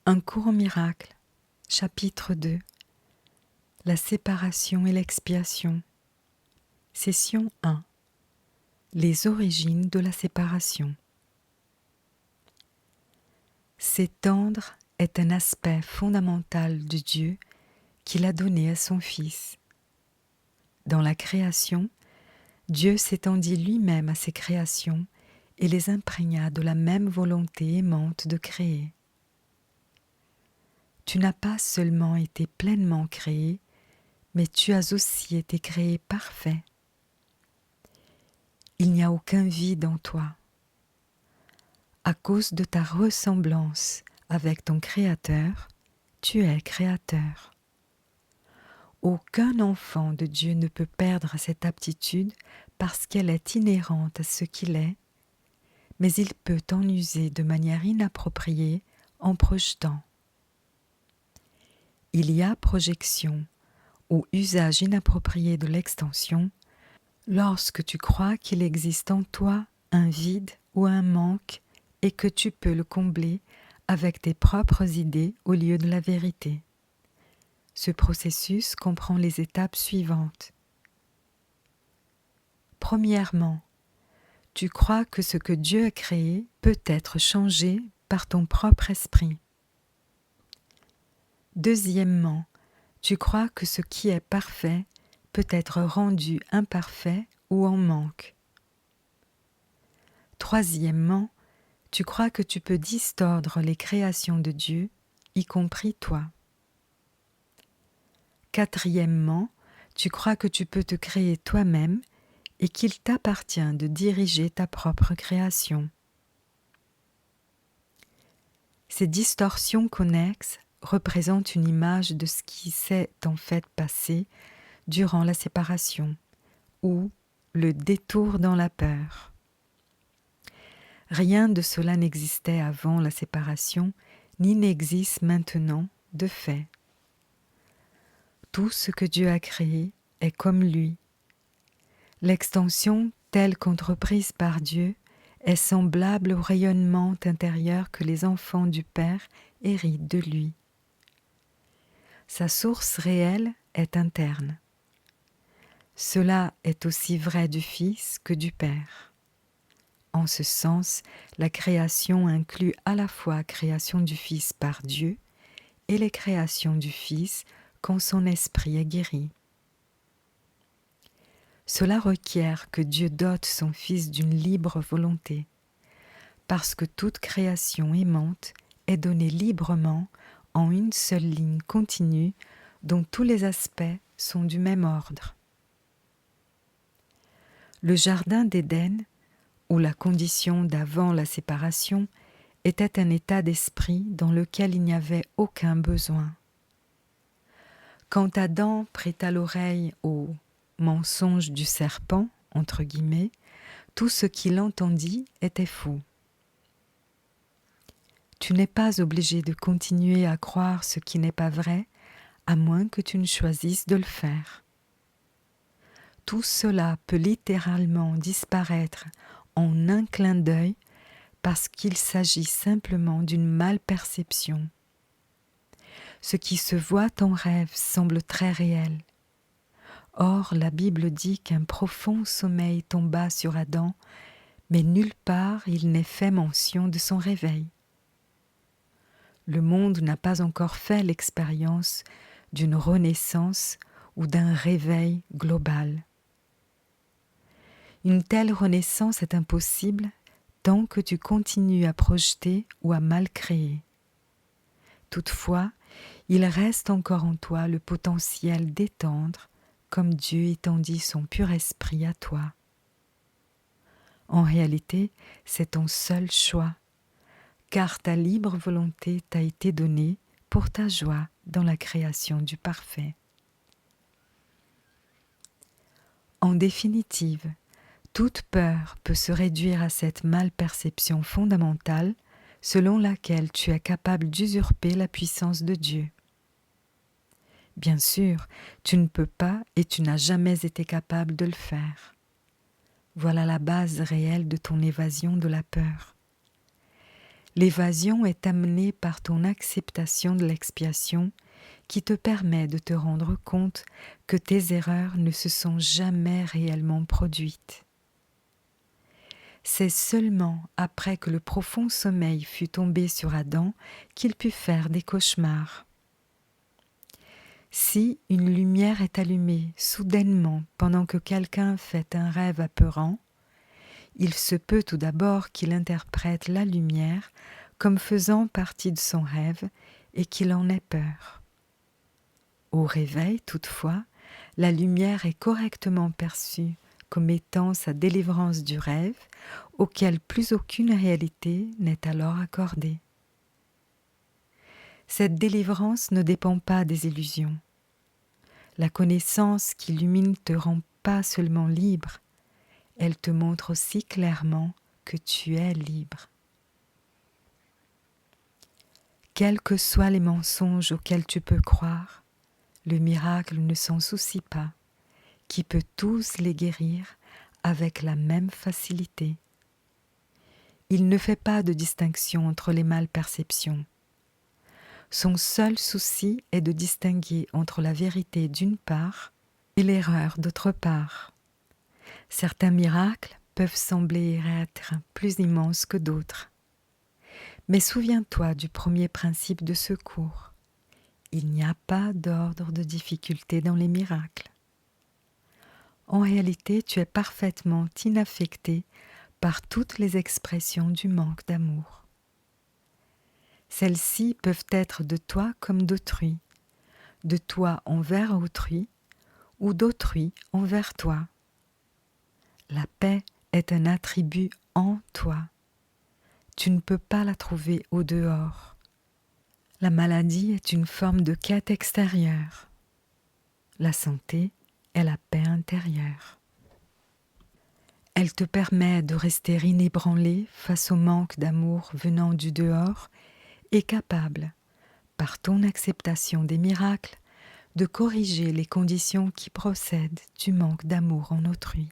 Un court miracle, chapitre 2. La séparation et l'expiation. Session 1. Les origines de la séparation. S'étendre est un aspect fondamental de Dieu qu'il a donné à son Fils. Dans la création, Dieu s'étendit lui-même à ses créations et les imprégna de la même volonté aimante de créer. Tu n'as pas seulement été pleinement créé, mais tu as aussi été créé parfait. Il n'y a aucun vide en toi. À cause de ta ressemblance avec ton Créateur, tu es créateur. Aucun enfant de Dieu ne peut perdre cette aptitude parce qu'elle est inhérente à ce qu'il est, mais il peut en user de manière inappropriée en projetant. Il y a projection ou usage inapproprié de l'extension lorsque tu crois qu'il existe en toi un vide ou un manque et que tu peux le combler avec tes propres idées au lieu de la vérité. Ce processus comprend les étapes suivantes. Premièrement, tu crois que ce que Dieu a créé peut être changé par ton propre esprit. Deuxièmement, tu crois que ce qui est parfait peut être rendu imparfait ou en manque. Troisièmement, tu crois que tu peux distordre les créations de Dieu, y compris toi. Quatrièmement, tu crois que tu peux te créer toi-même et qu'il t'appartient de diriger ta propre création. Ces distorsions connexes représentent une image de ce qui s'est en fait passé durant la séparation, ou le détour dans la peur. Rien de cela n'existait avant la séparation, ni n'existe maintenant de fait. Tout ce que Dieu a créé est comme lui. L'extension telle qu'entreprise par Dieu est semblable au rayonnement intérieur que les enfants du Père héritent de lui. Sa source réelle est interne. Cela est aussi vrai du Fils que du Père. En ce sens, la création inclut à la fois la création du Fils par Dieu et les créations du Fils quand son esprit est guéri. Cela requiert que Dieu dote son Fils d'une libre volonté, parce que toute création aimante est donnée librement en une seule ligne continue dont tous les aspects sont du même ordre. Le jardin d'Éden, où la condition d'avant la séparation était un état d'esprit dans lequel il n'y avait aucun besoin. Quand Adam prêta l'oreille au « mensonge du serpent », entre guillemets, tout ce qu'il entendit était faux. Tu n'es pas obligé de continuer à croire ce qui n'est pas vrai, à moins que tu ne choisisses de le faire. Tout cela peut littéralement disparaître en un clin d'œil parce qu'il s'agit simplement d'une malperception. Ce qui se voit en rêve semble très réel. Or, la Bible dit qu'un profond sommeil tomba sur Adam, mais nulle part il n'est fait mention de son réveil. Le monde n'a pas encore fait l'expérience d'une renaissance ou d'un réveil global. Une telle renaissance est impossible tant que tu continues à projeter ou à mal créer. Toutefois, il reste encore en toi le potentiel d'étendre comme Dieu étendit son pur esprit à toi. En réalité, c'est ton seul choix, car ta libre volonté t'a été donnée pour ta joie dans la création du parfait. En définitive, toute peur peut se réduire à cette malperception fondamentale selon laquelle tu es capable d'usurper la puissance de Dieu. Bien sûr, tu ne peux pas et tu n'as jamais été capable de le faire. Voilà la base réelle de ton évasion de la peur. L'évasion est amenée par ton acceptation de l'expiation qui te permet de te rendre compte que tes erreurs ne se sont jamais réellement produites. C'est seulement après que le profond sommeil fut tombé sur Adam qu'il put faire des cauchemars. Si une lumière est allumée soudainement pendant que quelqu'un fait un rêve apeurant, il se peut tout d'abord qu'il interprète la lumière comme faisant partie de son rêve et qu'il en ait peur. Au réveil, toutefois, la lumière est correctement perçue comme étant sa délivrance du rêve, auquel plus aucune réalité n'est alors accordée. Cette délivrance ne dépend pas des illusions. La connaissance qui illumine te rend pas seulement libre, elle te montre aussi clairement que tu es libre. Quels que soient les mensonges auxquels tu peux croire, le miracle ne s'en soucie pas, qui peut tous les guérir avec la même facilité. Il ne fait pas de distinction entre les malperceptions. Son seul souci est de distinguer entre la vérité d'une part et l'erreur d'autre part. Certains miracles peuvent sembler être plus immenses que d'autres. Mais souviens-toi du premier principe de secours. Il n'y a pas d'ordre de difficulté dans les miracles. En réalité, tu es parfaitement inaffecté par toutes les expressions du manque d'amour. Celles-ci peuvent être de toi comme d'autrui, de toi envers autrui ou d'autrui envers toi. La paix est un attribut en toi. Tu ne peux pas la trouver au dehors. La maladie est une forme de quête extérieure. La santé est la paix intérieure. Elle te permet de rester inébranlé face au manque d'amour venant du dehors et capable, par ton acceptation des miracles, de corriger les conditions qui procèdent du manque d'amour en autrui.